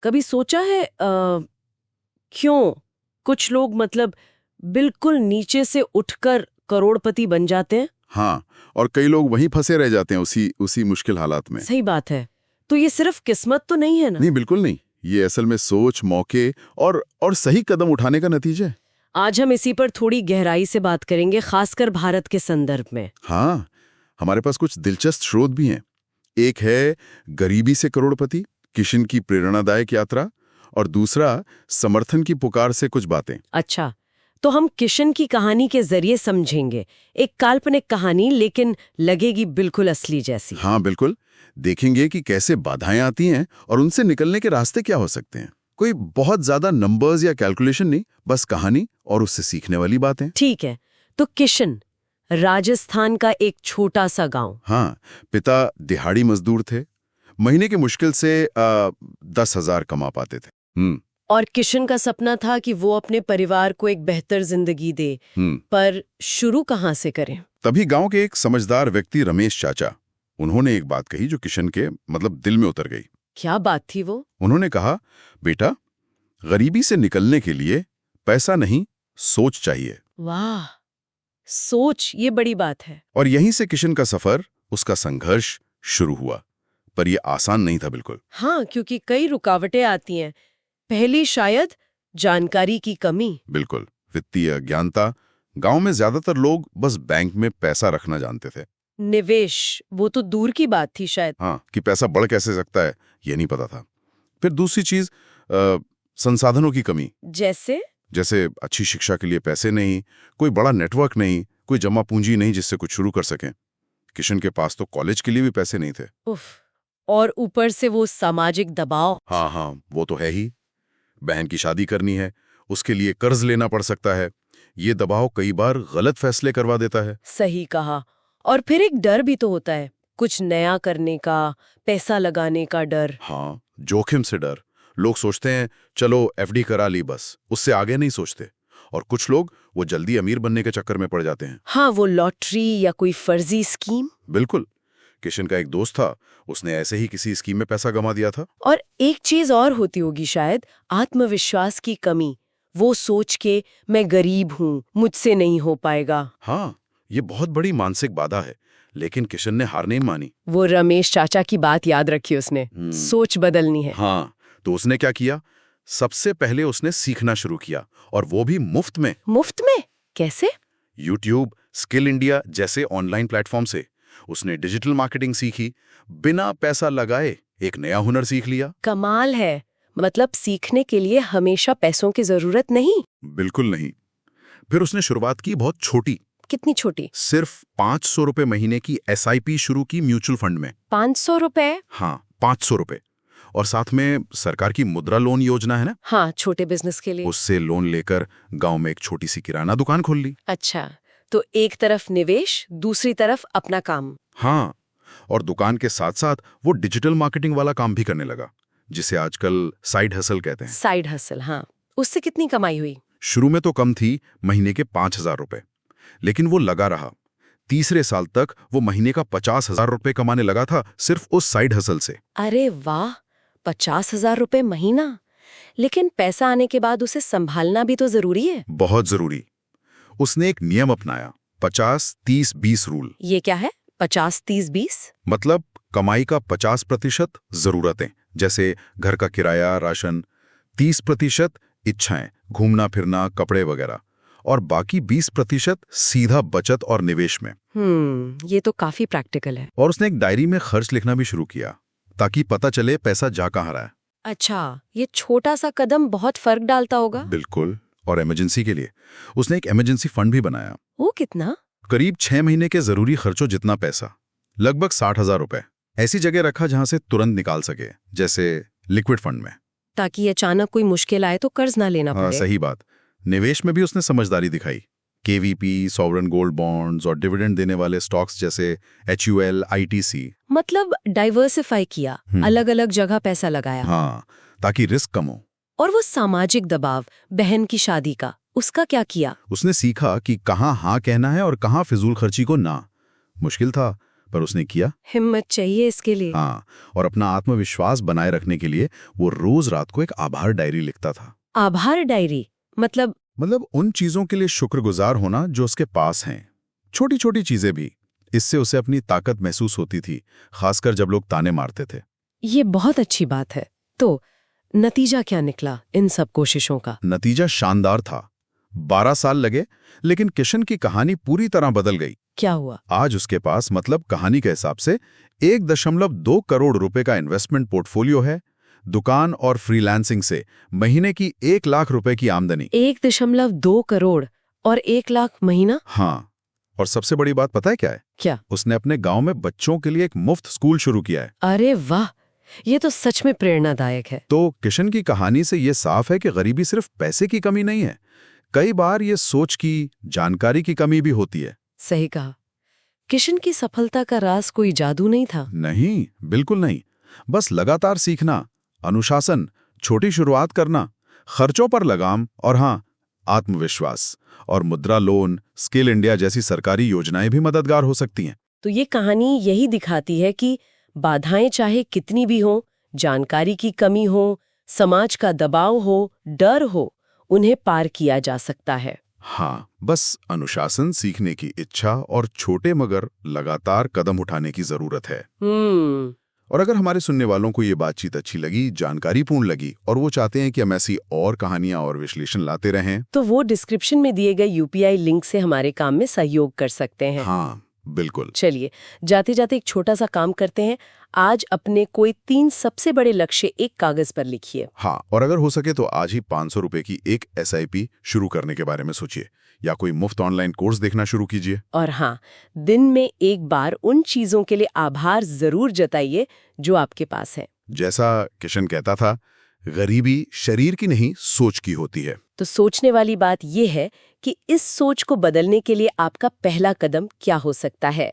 कभी सोचा है क्यों कुछ लोग मतलब बिल्कुल नीचे से उठकर करोड़पति बन जाते हैं? हाँ, और कई लोग वहीं फंसे रह जाते हैं उसी मुश्किल हालात में। सही बात है। तो ये सिर्फ किस्मत तो नहीं है ना? नहीं, बिल्कुल नहीं। ये असल में सोच, मौके और सही कदम उठाने का नतीजा है। आज हम इसी पर थोड़ी गहराई से बात करेंगे, खासकर भारत के संदर्भ में। हाँ, हमारे पास कुछ दिलचस्प स्रोत भी हैं। एक है गरीबी से करोड़पति, किशन की प्रेरणादायक यात्रा, और दूसरा समर्थन की पुकार से कुछ बातें। अच्छा, तो हम किशन की कहानी के जरिए समझेंगे। एक काल्पनिक कहानी, लेकिन लगेगी बिल्कुल असली जैसी। हाँ, बिल्कुल। देखेंगे कि कैसे बाधाएं आती हैं और उनसे निकलने के रास्ते क्या हो सकते हैं। कोई बहुत ज्यादा नंबर्स या कैलकुलेशन नहीं, बस कहानी और उससे सीखने वाली बातें। ठीक है, तो किशन राजस्थान का एक छोटा सा गांव। हाँ, पिता दिहाड़ी मजदूर थे, महीने के मुश्किल से 10,000 कमा पाते थे। और किशन का सपना था कि वो अपने परिवार को एक बेहतर जिंदगी दे, पर शुरू कहाँ से करें? तभी गांव के एक समझदार व्यक्ति रमेश चाचा, उन्होंने एक बात कही जो किशन के दिल में उतर गई। क्या बात थी वो? उन्होंने कहा, बेटा, गरीबी से निकलने के लिए पैसा नहीं, सोच चाहिए। वाह, सोच, ये बड़ी बात है। और यहीं से किशन का सफर, उसका संघर्ष शुरू हुआ। पर यह आसान नहीं था बिल्कुल। हाँ, क्योंकि कई रुकावटें आती हैं। पहली शायद जानकारी की कमी। बिल्कुल, वित्तीय अज्ञानता। गांव में ज्यादातर लोग बस बैंक में पैसा रखना जानते थे। निवेश, वो तो दूर की बात थी शायद। हाँ, कि पैसा बढ़ कैसे सकता है, ये नहीं पता था। फिर दूसरी चीज, संसाधनों की कमी। जैसे अच्छी शिक्षा के लिए पैसे नहीं, कोई बड़ा नेटवर्क नहीं, कोई जमा पूंजी नहीं जिससे कुछ शुरू कर सकें। किशन के पास तो कॉलेज के लिए भी पैसे नहीं थे। उफ, और ऊपर से वो सामाजिक दबाव। हाँ, वो तो है ही। बहन की शादी करनी है, उसके लिए कर्ज लेना पड़ सकता है। ये दबाव कई बार गलत फैसले करवा देता है। सही कहा। और फिर एक डर भी तो होता है, कुछ नया करने का, पैसा लगाने का डर। हाँ, जोखिम से डर। लोग सोचते हैं चलो एफडी करा ली, बस उससे आगे नहीं सोचते। और कुछ लोग वो जल्दी अमीर बनने के चक्कर में पड़ जाते हैं। हाँ, वो लॉटरी या कोई फर्जी स्कीम। बिल्कुल। किशन का एक दोस्त था, उसने ऐसे ही किसी स्कीम में पैसा गंवा दिया था। और एक चीज और होती होगी शायद, आत्मविश्वास की कमी। वो सोच के मैं गरीब हूँ, मुझसे नहीं हो पाएगा। हाँ, ये बहुत बड़ी मानसिक बाधा है, लेकिन किशन ने हार नहीं मानी। वो रमेश चाचा की बात याद रखी उसने, सोच बदलनी है। हाँ, तो उसने क्या किया? सबसे पहले उसने सीखना शुरू किया, और वो भी मुफ्त में। मुफ्त में? कैसे? यूट्यूब, स्किल इंडिया जैसे ऑनलाइन प्लेटफॉर्म से उसने डिजिटल मार्केटिंग सीखी। बिना पैसा लगाए एक नया हुनर सीख लिया। कमाल है, मतलब सीखने के लिए हमेशा पैसों की जरूरत नहीं। बिल्कुल नहीं। फिर उसने शुरुआत की बहुत छोटी। कितनी छोटी? सिर्फ 500 रुपए महीने की SIP शुरू की म्यूचुअल फंड में। 500 रुपए? हाँ, 500 रुपए। और साथ में सरकार की मुद्रा लोन योजना है ना? हाँ, छोटे बिजनेस के लिए। उससे लोन लेकर गांव में एक छोटी सी किराना दुकान खोल ली। अच्छा, तो एक तरफ निवेश, दूसरी तरफ अपना काम। हाँ, और दुकान के साथ साथ वो डिजिटल मार्केटिंग वाला काम भी करने लगा, जिसे आजकल साइड हसल कहते हैं। साइड हसल, हाँ। उससे कितनी कमाई हुई? शुरू में तो कम थी, महीने के 5,000 रुपए, लेकिन वो लगा रहा। तीसरे साल तक वो महीने का 50,000 रुपए कमाने लगा था, सिर्फ उस साइड हसल से। अरे वाह, 50,000 रुपए महीना। लेकिन पैसा आने के बाद उसे संभालना भी तो जरूरी है। बहुत जरूरी। उसने एक नियम अपनाया, 50-30-20 रूल। ये क्या है 50-30-20? मतलब कमाई का 50% जरूरतें, जैसे घर का किराया, राशन, 30% इच्छाएं, घूमना फिरना, कपड़े वगैरह, और बाकी 20% सीधा बचत और निवेश में। ये तो काफी प्रैक्टिकल है। और उसने एक डायरी में खर्च लिखना भी शुरू किया, ताकि पता चले पैसा जा कहाँ रहा है। अच्छा, ये छोटा सा कदम बहुत फर्क डालता होगा। बिल्कुल। और इमरजेंसी के लिए उसने एक इमरजेंसी फंड भी बनाया। वो कितना? करीब 6 महीने के जरूरी खर्चों जितना पैसा, लगभग 60,000 रुपए। ऐसी जगह रखा जहां से तुरंत निकाल सके, जैसे लिक्विड फंड में, ताकि अचानक कोई मुश्किल आए तो कर्ज ना लेना पड़े। सही बात। निवेश में भी उसने समझदारी दिखाई। KVP, सॉवरेन गोल्ड बॉन्ड्स और डिविडेंड देने वाले स्टॉक्स जैसे HUL, ITC। मतलब डाइवर्सिफाई किया, अलग अलग जगह पैसा लगाया। हाँ, ताकि रिस्क कम हो। और वो सामाजिक दबाव, बहन की शादी का, उसका क्या किया? उसने सीखा कि कहाँ हाँ कहना है और कहाँ फिजूल खर्ची को ना। मुश्किल था, पर उसने किया। हिम्मत चाहिए इसके लिए। हाँ, और अपना आत्मविश्वास बनाए रखने के लिए वो रोज रात को एक आभार डायरी लिखता था। आभार डायरी मतलब उन चीजों के लिए शुक्रगुजार होना जो उसके पास हैं, छोटी छोटी चीजें भी। इससे उसे अपनी ताकत महसूस होती थी, खासकर जब लोग ताने मारते थे। ये बहुत अच्छी बात है। तो नतीजा क्या निकला इन सब कोशिशों का? नतीजा शानदार था। 12 साल लगे, लेकिन किशन की कहानी पूरी तरह बदल गई। क्या हुआ? आज उसके पास कहानी के हिसाब से 1.2 करोड़ रुपए का इन्वेस्टमेंट पोर्टफोलियो है। दुकान और फ्रीलांसिंग से महीने की 1 लाख रुपए की आमदनी। 1.2 करोड़ और 1 लाख महीना? हाँ, और सबसे बड़ी बात पता है क्या है? क्या? उसने अपने गांव में बच्चों के लिए एक मुफ्त स्कूल शुरू किया है। अरे वाह, ये तो सच में प्रेरणादायक है। तो किशन की कहानी से ये साफ है कि गरीबी सिर्फ पैसे की कमी नहीं है, कई बार ये सोच की, जानकारी की कमी भी होती है। सही कहा। किशन की सफलता का राज कोई जादू नहीं था। नहीं, बिल्कुल नहीं। बस लगातार सीखना, अनुशासन, छोटी शुरुआत करना, खर्चों पर लगाम और हाँ, आत्मविश्वास। और मुद्रा लोन, स्किल इंडिया जैसी सरकारी योजनाएं भी मददगार हो सकती हैं। तो ये कहानी यही दिखाती है कि बाधाएं चाहे कितनी भी हो, जानकारी की कमी हो, समाज का दबाव हो, डर हो, उन्हें पार किया जा सकता है। हाँ, बस अनुशासन, सीखने की इच्छा और छोटे मगर लगातार कदम उठाने की जरूरत है। और अगर हमारे सुनने वालों को ये बातचीत अच्छी लगी, जानकारीपूर्ण लगी और वो चाहते हैं कि हम ऐसी और कहानियां और विश्लेषण लाते रहें, तो वो डिस्क्रिप्शन में दिए गए UPI लिंक से हमारे काम में सहयोग कर सकते हैं। हाँ, बिल्कुल। चलिए, जाते जाते एक छोटा सा काम करते हैं। आज अपने कोई 3 सबसे बड़े लक्ष्य एक कागज पर लिखिए। हाँ, और अगर हो सके तो आज ही 500 रुपए की एक SIP शुरू करने के बारे में सोचिए, या कोई मुफ्त ऑनलाइन कोर्स देखना शुरू कीजिए। और हाँ, दिन में एक बार उन चीजों के लिए आभार जरूर जताइए जो आपके पास है। जैसा किशन कहता था, गरीबी शरीर की नहीं, सोच की होती है। तो सोचने वाली बात यह है कि इस सोच को बदलने के लिए आपका पहला कदम क्या हो सकता है।